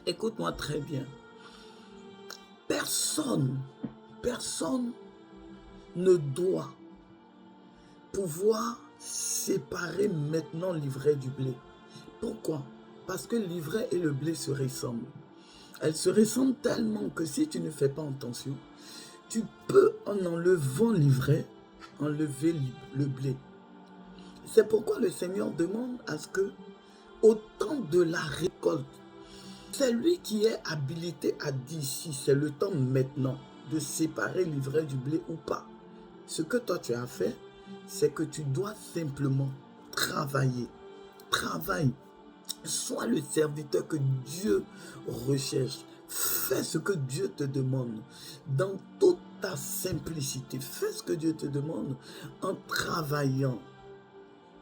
Écoute-moi très bien. Personne, personne ne doit pouvoir séparer maintenant l'ivraie du blé. Pourquoi? Parce que l'ivraie et le blé se ressemblent. Elles se ressemblent tellement que si tu ne fais pas attention, tu peux, en enlevant l'ivraie, enlever le blé. C'est pourquoi le Seigneur demande à ce que, au temps de la récolte, c'est lui qui est habilité à dire si c'est le temps maintenant de séparer l'ivraie du blé ou pas. Ce que toi tu as fait, c'est que tu dois simplement travailler. Travaille. Sois le serviteur que Dieu recherche. Fais ce que Dieu te demande dans toute ta simplicité. Fais ce que Dieu te demande en travaillant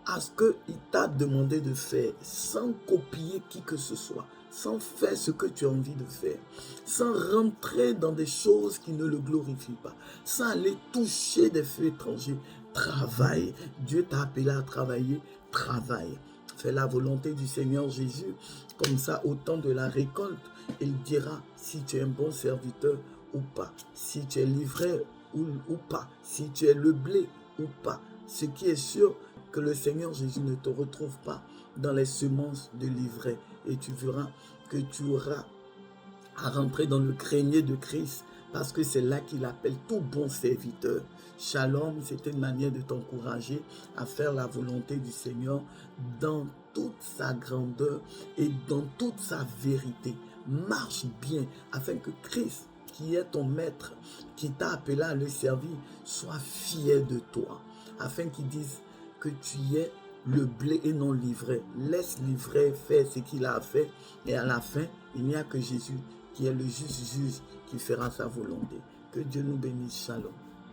à ce qu'il t'a demandé de faire, sans copier qui que ce soit, sans faire ce que tu as envie de faire, sans rentrer dans des choses qui ne le glorifient pas, sans aller toucher des feux étrangers. Travaille. Dieu t'a appelé à travailler. Travaille. Fais la volonté du Seigneur Jésus. Comme ça, au temps de la récolte, il dira si tu es un bon serviteur ou pas, si tu es livré ou pas, si tu es le blé ou pas. Ce qui est sûr, que le Seigneur Jésus ne te retrouve pas dans les semences de l'ivraie. Et tu verras que tu auras à rentrer dans le grenier de Christ, parce que c'est là qu'il appelle tout bon serviteur. Shalom, c'était une manière de t'encourager à faire la volonté du Seigneur dans toute sa grandeur et dans toute sa vérité. Marche bien afin que Christ, qui est ton maître, qui t'a appelé à le servir, soit fier de toi, afin qu'il dise que tu es le blé et non l'ivraie. Laisse l'ivraie faire ce qu'il a fait, et à la fin, il n'y a que Jésus qui est le juste juge qui fera sa volonté. Que Dieu nous bénisse. Shalom.